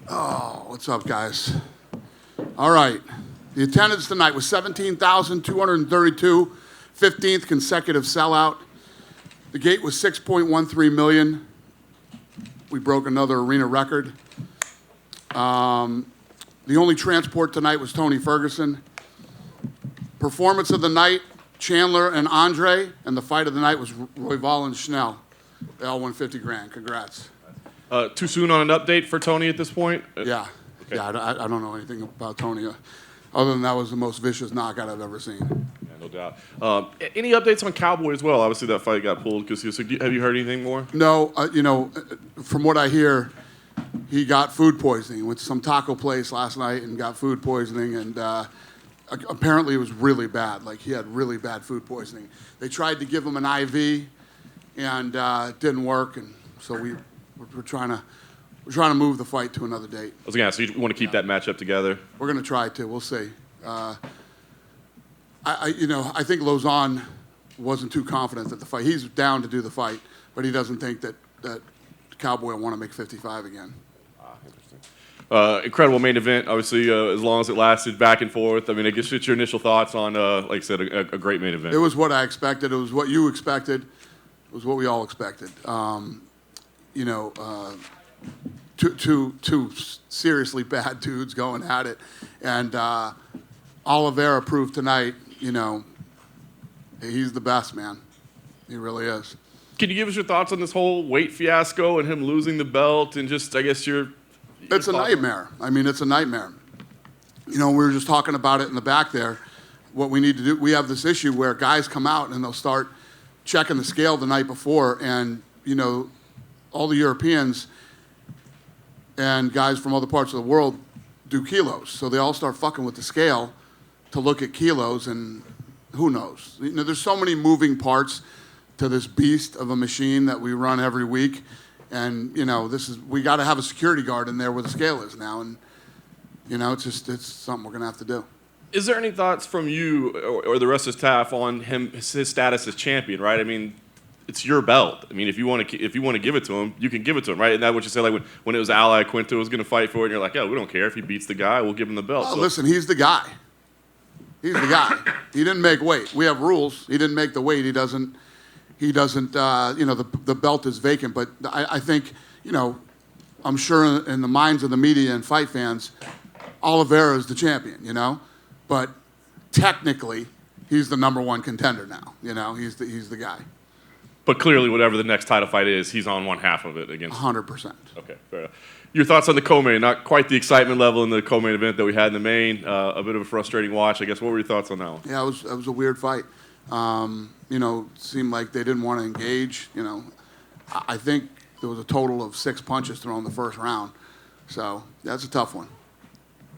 Oh, what's up, guys? All right. The attendance tonight was 17,232, 15th consecutive sellout. The gate was 6.13 million. We broke another arena record. The only transport tonight was Tony Ferguson. Performance of the night, Chandler and Andre, and the fight of the night was Royval and Schnell. They all won 50 grand. Congrats. Too soon on an update for Tony at this point? Yeah. Okay. Yeah, I don't know anything about Tony. Other than that was the most vicious knockout I've ever seen. Yeah, no doubt. Any updates on Cowboy as well? Obviously that fight got pulled. So have you heard anything more? No. From what I hear, he got food poisoning. Went to some taco place last night and got food poisoning. And apparently it was really bad. Like, he had really bad food poisoning. They tried to give him an IV, and it didn't work. And so we're trying to move the fight to another date. I was going to ask, so you want to keep that matchup together? We're going to try to. We'll see. I think Lozon wasn't too confident that the fight. He's down to do the fight, but he doesn't think that Cowboy will want to make 55 again. Interesting. Incredible main event, obviously, as long as it lasted, back and forth. I mean, I guess just your initial thoughts on, like I said, a great main event. It was what I expected. It was what you expected. It was what we all expected. Two seriously bad dudes going at it. And Oliveira proved tonight, he's the best, man. He really is. Can you give us your thoughts on this whole weight fiasco and him losing the belt and just, I guess, your It's a nightmare. I mean, it's a nightmare. We were just talking about it in the back there. What we need to do, we have this issue where guys come out and they'll start checking the scale the night before, and, all the Europeans and guys from other parts of the world do kilos. So they all start fucking with the scale to look at kilos, and who knows? There's so many moving parts to this beast of a machine that we run every week. And, we got to have a security guard in there where the scale is now. And, it's something we're going to have to do. Is there any thoughts from you or the rest of the staff on his status as champion, right? I mean, it's your belt. I mean, if you want to give it to him, you can give it to him, right? And that's what you said, like when it was Ally Quinto was going to fight for it, and you're like, yeah, we don't care if he beats the guy, we'll give him the belt. Oh, so. Listen, he's the guy. He didn't make weight. We have rules. He didn't make the weight. He doesn't. The belt is vacant. But I think, I'm sure in the minds of the media and fight fans, Oliveira is the champion. But technically, he's the number one contender now. He's the guy. But clearly, whatever the next title fight is, he's on one half of it against. 100%. Okay, fair enough. Your thoughts on the co-main? Not quite the excitement level in the co-main event that we had in the main. A bit of a frustrating watch, I guess. What were your thoughts on that one? Yeah, it was a weird fight. It seemed like they didn't want to engage. I think there was a total of 6 punches thrown in the first round. So that's a tough one.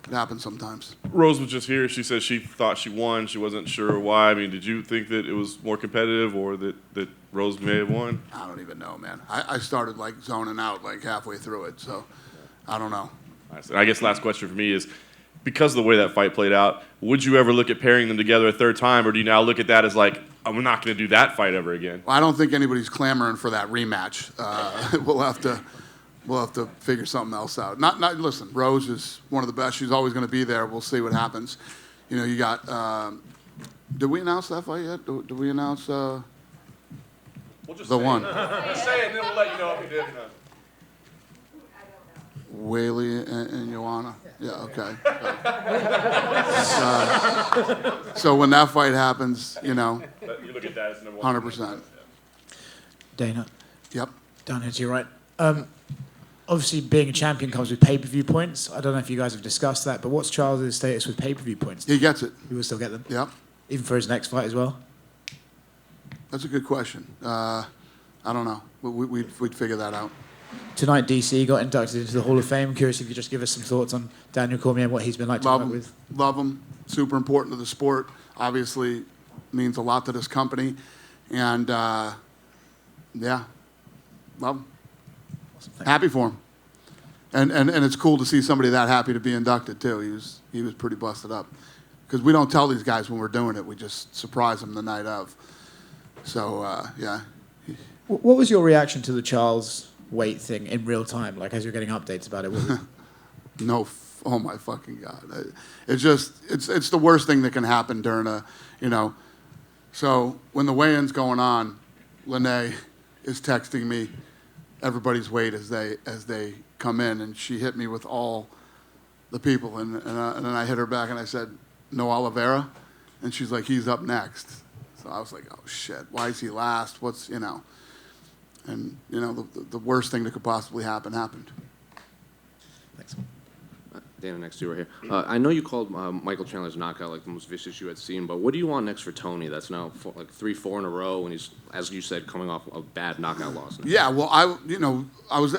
It happens sometimes. Rose was just here. She said she thought she won. She wasn't sure why. I mean, did you think that it was more competitive or that Rose may have won? I don't even know, man. I started zoning out halfway through it, so I don't know. I guess last question for me is, because of the way that fight played out, would you ever look at pairing them together a third time, or do you now look at that as I'm not going to do that fight ever again? Well, I don't think anybody's clamoring for that rematch. We'll have to figure something else out. Listen, Rose is one of the best. She's always going to be there. We'll see what happens. You got. Did we announce that fight yet? Did we announce the one? Just say it, and then we'll let you know if we did or not. Whaley and Joanna. Yeah. Okay. So when that fight happens, you look at that as number 100%. Dana. Yep. Down here to your right. Obviously, being a champion comes with pay-per-view points. I don't know if you guys have discussed that, but what's Charles' status with pay-per-view points? He gets it. He will still get them? Yep. Even for his next fight as well? That's a good question. I don't know. We'd figure that out. Tonight, DC got inducted into the Hall of Fame. Curious if you could just give us some thoughts on Daniel Cormier and what he's been like to work with. Love him. Super important to the sport. Obviously, means a lot to this company. And, love him. Awesome, happy for him. And it's cool to see somebody that happy to be inducted, too. He was pretty busted up. Because we don't tell these guys when we're doing it. We just surprise them the night of. So, yeah. What was your reaction to the Charles weight thing in real time? As you're getting updates about it? No, oh my fucking God. It's the worst thing that can happen during a, So when the weigh-in's going on, Lene is texting me everybody's weight as they come in, and she hit me with all the people, and then I hit her back and I said, no Oliveira? And she's like, he's up next. So I was like, oh shit, why is he last? What's, And, the worst thing that could possibly happen happened. Thanks. Dana, next to you right here. I know you called Michael Chandler's knockout like the most vicious you had seen, but what do you want next for Tony? That's now 3-4 in a row, and he's, as you said, coming off a bad knockout loss. Yeah, well,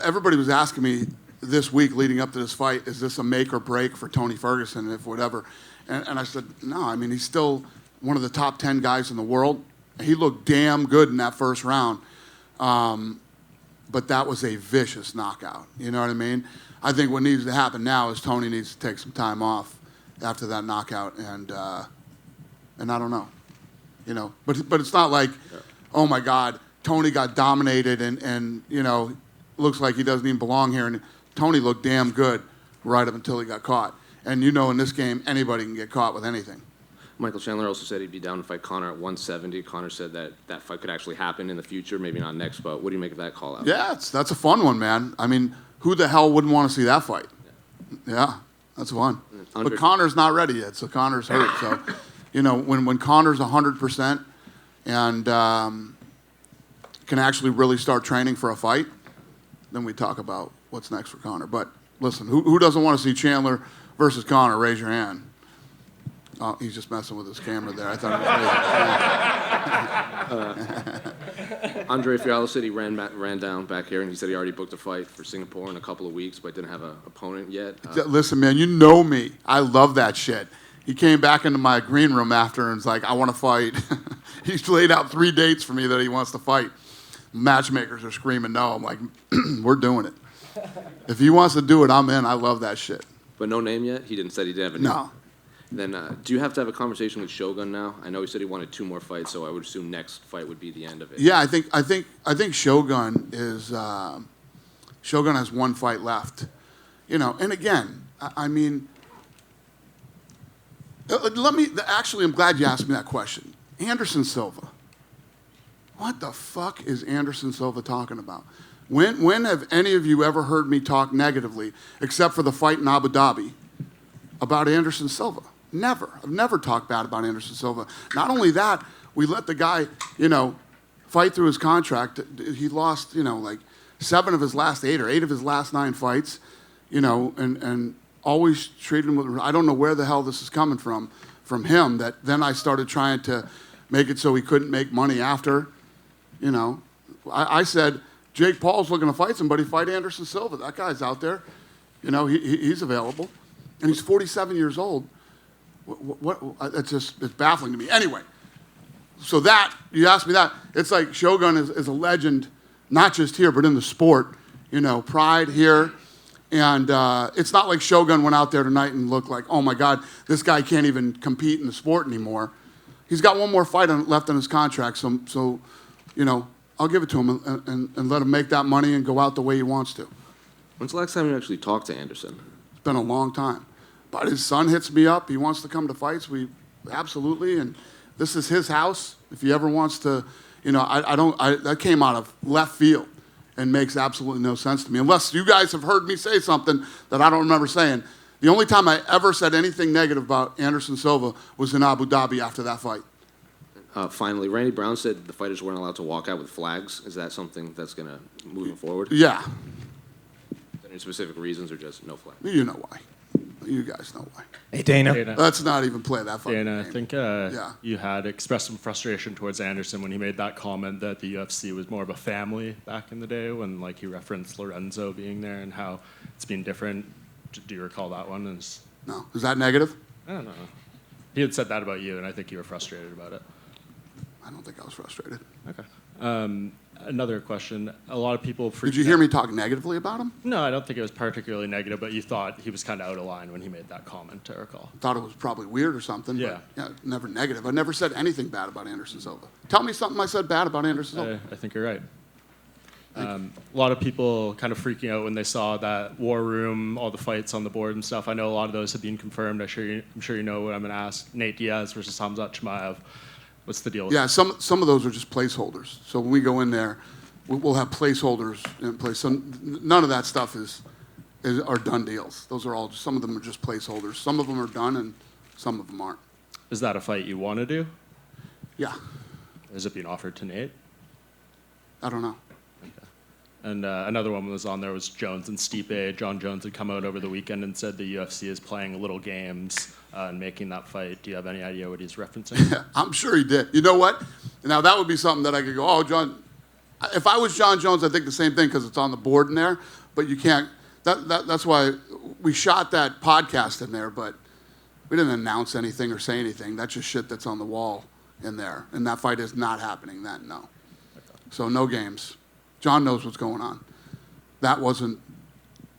everybody was asking me this week leading up to this fight, is this a make or break for Tony Ferguson, if whatever? And I said, no, I mean, he's still one of the top 10 guys in the world. He looked damn good in that first round. But that was a vicious knockout. You know what I mean? I think what needs to happen now is Tony needs to take some time off after that knockout, and I don't know, But it's not like, oh my God, Tony got dominated, and looks like he doesn't even belong here. And Tony looked damn good right up until he got caught. And in this game, anybody can get caught with anything. Michael Chandler also said he'd be down to fight Conor at 170. Conor said that fight could actually happen in the future, maybe not next, but what do you make of that call out? Yeah, that's a fun one, man. I mean, who the hell wouldn't want to see that fight? Yeah, that's fun. But Conor's not ready yet, so Conor's hurt. So, when Conor's 100% and can actually really start training for a fight, then we talk about what's next for Conor. But listen, who doesn't want to see Chandler versus Conor? Raise your hand. Oh, he's just messing with his camera there. I thought it was me. Andre Fiallo said he ran down back here, and he said he already booked a fight for Singapore in a couple of weeks, but didn't have an opponent yet. Listen, man, you know me. I love that shit. He came back into my green room after and was like, I want to fight. He's laid out 3 dates for me that he wants to fight. Matchmakers are screaming no. I'm like, we're doing it. If he wants to do it, I'm in. I love that shit. But no name yet? He didn't say he didn't have a name? No. Then do you have to have a conversation with Shogun now? I know he said he wanted 2 more fights, so I would assume next fight would be the end of it. Yeah, I think Shogun is Shogun has 1 fight left. And again, I mean, I'm glad you asked me that question. Anderson Silva. What the fuck is Anderson Silva talking about? When have any of you ever heard me talk negatively, except for the fight in Abu Dhabi, about Anderson Silva? Never. I've never talked bad about Anderson Silva. Not only that, we let the guy, fight through his contract. He lost, like 7 of his last 8 or 8 of his last 9 fights, and always treated him with, I don't know where the hell this is coming from him, that then I started trying to make it so he couldn't make money after, I said, Jake Paul's looking to fight somebody, fight Anderson Silva. That guy's out there. He's available. And he's 47 years old. It's baffling to me. Anyway, so you asked me that. It's like Shogun is a legend, not just here, but in the sport. Pride here. And it's not like Shogun went out there tonight and looked like, oh my God, this guy can't even compete in the sport anymore. He's got 1 more fight left on his contract, so I'll give it to him and let him make that money and go out the way he wants to. When's the last time you actually talked to Anderson? It's been a long time. But his son hits me up. He wants to come to fights. Absolutely. And this is his house. If he ever wants to, that came out of left field and makes absolutely no sense to me. Unless you guys have heard me say something that I don't remember saying. The only time I ever said anything negative about Anderson Silva was in Abu Dhabi after that fight. Finally, Randy Brown said the fighters weren't allowed to walk out with flags. Is that something that's going to move forward? Yeah. Any specific reasons or just no flag? You know why. You guys know why. Hey, Dana. Let's not even play that fucking Dana, game. I think you had expressed some frustration towards Anderson when he made that comment that the UFC was more of a family back in the day when he referenced Lorenzo being there and how it's been different. Do you recall that one? No. Is that negative? I don't know. He had said that about you, and I think you were frustrated about it. I don't think I was frustrated. Okay. Another question. A lot of people... Did you hear me talk negatively about him? No, I don't think it was particularly negative, but you thought he was kind of out of line when he made that comment, I recall. Thought it was probably weird or something. Yeah. But, never negative. I never said anything bad about Anderson Silva. Tell me something I said bad about Anderson Silva. I think you're right. A lot of people kind of freaking out when they saw that War Room, all the fights on the board and stuff. I know a lot of those have been confirmed. I'm sure you know what I'm going to ask. Nate Diaz versus Hamzat Chimaev. What's the deal with that? Some of those are just placeholders. So when we go in there, we'll have placeholders in place. So none of that stuff are done deals. Those are all, some of them are just placeholders. Some of them are done and some of them aren't. Is that a fight you want to do? Yeah, Is it being offered to Nate? I don't know. And another one was on there was Jones and Stipe. John Jones had come out over the weekend and said the UFC is playing little games and making that fight. Do you have any idea what he's referencing? Yeah, I'm sure he did. You know what? Now that would be something that I could go, oh, John. If I was John Jones, I'd think the same thing because it's on the board in there. But you can't. That's why we shot that podcast in there, but we didn't announce anything or say anything. That's just shit that's on the wall in there. And that fight is not happening then, no. So no games. John knows what's going on. That wasn't,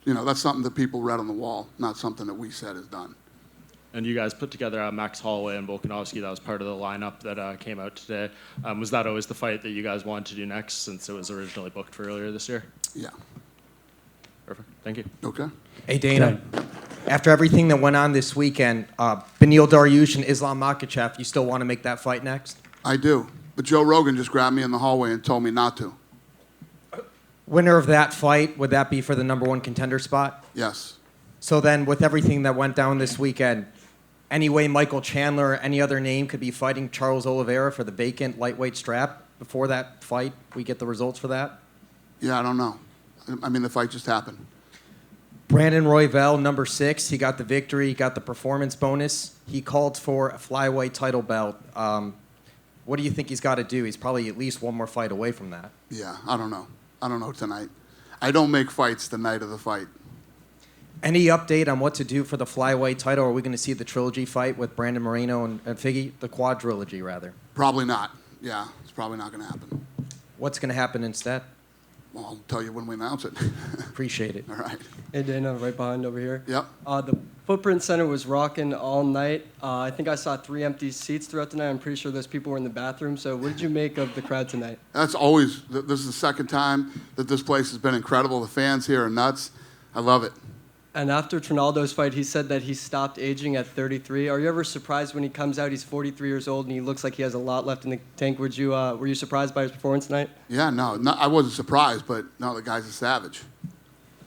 that's something that people read on the wall, not something that we said is done. And you guys put together Max Holloway and Volkanovski. That was part of the lineup that came out today. Was that always the fight that you guys wanted to do next since it was originally booked for earlier this year? Yeah. Perfect. Thank you. Okay. Hey, Dana. After everything that went on this weekend, Beneil Dariush and Islam Makhachev, you still want to make that fight next? I do. But Joe Rogan just grabbed me in the hallway and told me not to. Winner of that fight, would that be for the number one contender spot? Yes. So then, with everything that went down this weekend, any way Michael Chandler or any other name could be fighting Charles Oliveira for the vacant lightweight strap before that fight, we get the results for that? Yeah, I don't know. I mean, the fight just happened. Brandon Royval, number 6, he got the victory, he got the performance bonus. He called for a flyweight title belt. What do you think he's got to do? He's probably at least one more fight away from that. Yeah, I don't know. I don't know tonight. I don't make fights the night of the fight. Any update on what to do for the flyweight title? Are we going to see the trilogy fight with Brandon Moreno and Figgy? The quadrilogy, rather. Probably not. Yeah, it's probably not going to happen. What's going to happen instead? Well, I'll tell you when we announce it. Appreciate it. All right. Hey, Dana, right behind over here. Yep. The Footprint Center was rocking all night. I think I saw 3 empty seats throughout the night. I'm pretty sure those people were in the bathroom. So what did you make of the crowd tonight? That's always, this is the second time that this place has been incredible. The fans here are nuts. I love it. And after Trinaldo's fight, he said that he stopped aging at 33. Are you ever surprised when he comes out, he's 43 years old, and he looks like he has a lot left in the tank? Were you surprised by his performance tonight? Yeah, no, I wasn't surprised, but no, the guy's a savage.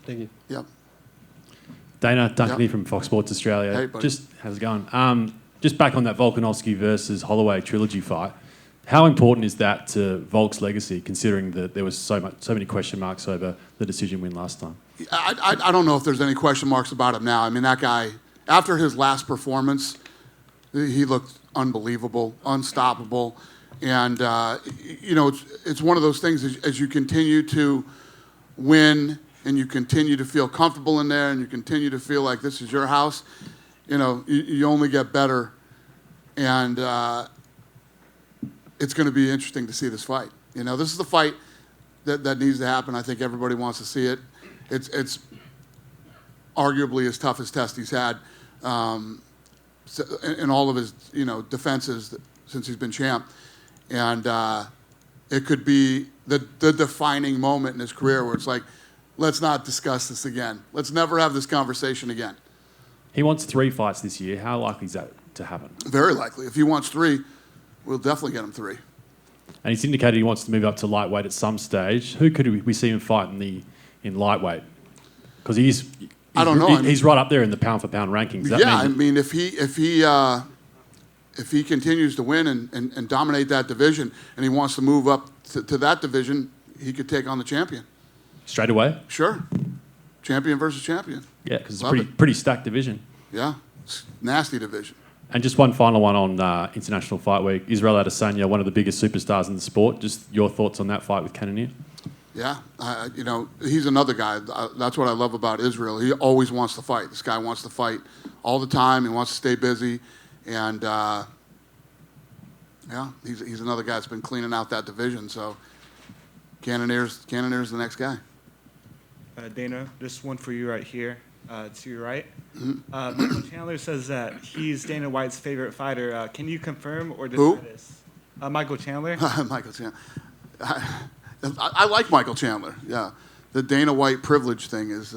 Thank you. Yep. Dana, Duncan Yep. here from Fox Sports Australia. Hey, buddy. How's it going? Just back on that Volkanovski versus Holloway trilogy fight. How important is that to Volk's legacy, considering that there was so many question marks over the decision win last time? I don't know if there's any question marks about him now. I mean, that guy, after his last performance, he looked unbelievable, unstoppable. And, it's one of those things as you continue to win and you continue to feel comfortable in there and you continue to feel like this is your house, you only get better. And it's going to be interesting to see this fight. This is the fight that needs to happen. I think everybody wants to see it. It's arguably his toughest test he's had in all of his defenses since he's been champ, and it could be the defining moment in his career where it's like, let's not discuss this again. Let's never have this conversation again. He wants 3 fights this year. How likely is that to happen? Very likely. If he wants 3, we'll definitely get him 3. And he's indicated he wants to move up to lightweight at some stage. Who could we see him fight in lightweight? Because I don't know. He's right up there in the pound for pound rankings. If he continues to win and dominate that division, and he wants to move up to that division, he could take on the champion. Straight away? Sure. Champion versus champion. Yeah, because it's a pretty stacked division. Yeah, it's a nasty division. And just one final one on International Fight Week. Israel Adesanya, one of the biggest superstars in the sport. Just your thoughts on that fight with Cannonier? Yeah, he's another guy. That's what I love about Israel. He always wants to fight. This guy wants to fight all the time. He wants to stay busy. And, he's another guy that's been cleaning out that division. So Cannonier's the next guy. Dana, this one for you right here. To your right. Mm-hmm. Michael Chandler says that he's Dana White's favorite fighter. Can you confirm or deny Who? this? Michael Chandler. Michael Chandler. I like Michael Chandler. Yeah, the Dana White privilege thing is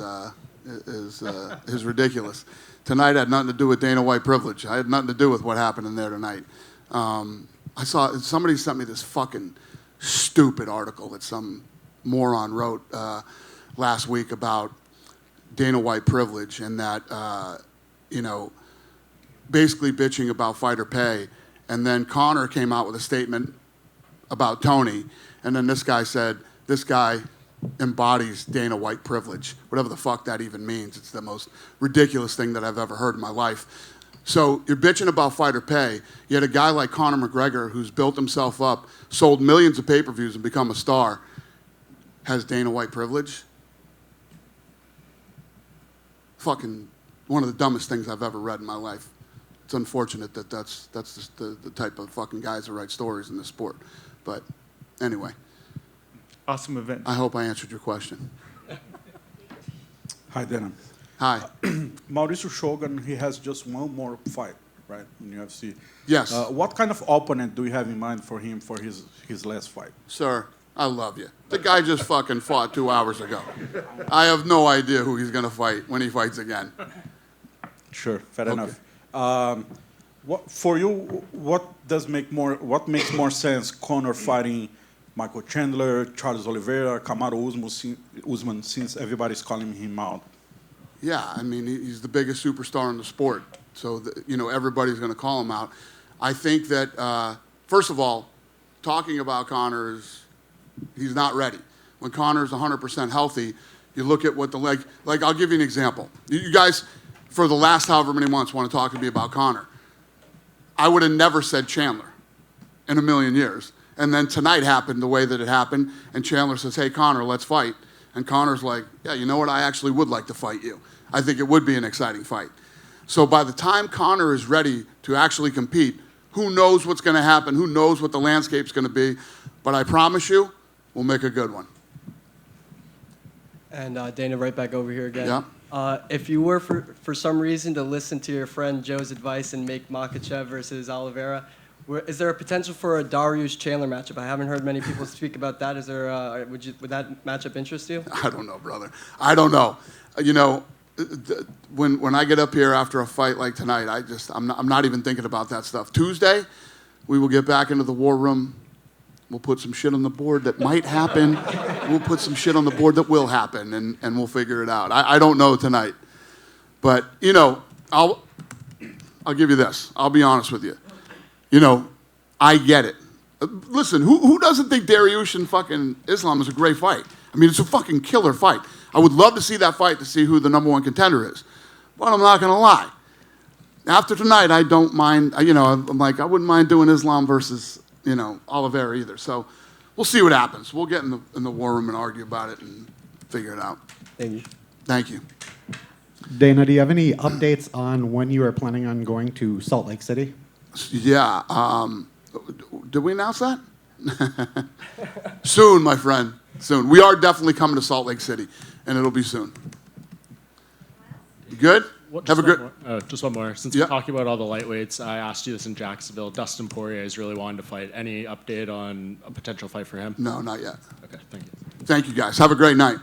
ridiculous. Tonight had nothing to do with Dana White privilege. I had nothing to do with what happened in there tonight. I saw somebody sent me this fucking stupid article that some moron wrote last week about Dana White privilege, and that basically bitching about fighter pay. And then Conor came out with a statement about Tony, and then this guy said, this guy embodies Dana White privilege, whatever the fuck that even means. It's the most ridiculous thing that I've ever heard in my life. So you're bitching about fighter pay, yet a guy like Conor McGregor, who's built himself up, sold millions of pay-per-views and become a star, has Dana White privilege? Fucking one of the dumbest things I've ever read in my life. It's unfortunate that that's just the type of fucking guys that write stories in this sport. But anyway, Awesome event. I hope I answered your question. Hi, Dana. Hi. Mauricio Shogun, he has just one more fight, right, in UFC. Yes. What kind of opponent do you have in mind for him for his last fight? Sir, I love you. The guy just fucking fought 2 hours ago. I have no idea who he's going to fight when he fights again. Sure, fair Okay. enough. For you, what makes more sense? Conor fighting Michael Chandler, Charles Oliveira, Kamaru Usman, since everybody's calling him out. Yeah, I mean, he's the biggest superstar in the sport. So, everybody's going to call him out. I think that, first of all, talking about Conor he's not ready. When Conor's 100% healthy, you look at what like I'll give you an example. You guys, for the last however many months, want to talk to me about Conor. I would have never said Chandler in a million years. And then tonight happened the way that it happened, and Chandler says, hey, Conor, let's fight. And Conor's like, yeah, you know what? I actually would like to fight you. I think it would be an exciting fight. So by the time Conor is ready to actually compete, who knows what's going to happen? Who knows what the landscape's going to be? But I promise you, we'll make a good one. And Dana, right back over here again. Yeah. If you were, for some reason, to listen to your friend Joe's advice and make Makhachev versus Oliveira, is there a potential for a Dariush-Chandler matchup? I haven't heard many people speak about that. Is there? Would that matchup interest you? I don't know, brother. I don't know. When I get up here after a fight like tonight, I'm not even thinking about that stuff. Tuesday, we will get back into the war room. We'll put some shit on the board that might happen. We'll put some shit on the board that will happen, and we'll figure it out. I don't know tonight. But, I'll give you this. I'll be honest with you. I get it. Listen, who doesn't think Dariush and fucking Islam is a great fight? I mean, it's a fucking killer fight. I would love to see that fight to see who the number one contender is. But I'm not going to lie. After tonight, I don't mind, I'm like, I wouldn't mind doing Islam versus, Oliveira either. So we'll see what happens. We'll get in the war room and argue about it and figure it out. Thank you. Thank you. Dana, do you have any updates on when you are planning on going to Salt Lake City? Yeah. Did we announce that? Soon, my friend. Soon. We are definitely coming to Salt Lake City, and it'll be soon. You good? Have a good. Just one more. Since we're talking about all the lightweights, I asked you this in Jacksonville. Dustin Poirier is really wanting to fight. Any update on a potential fight for him? No, not yet. Okay, thank you. Thank you, guys. Have a great night.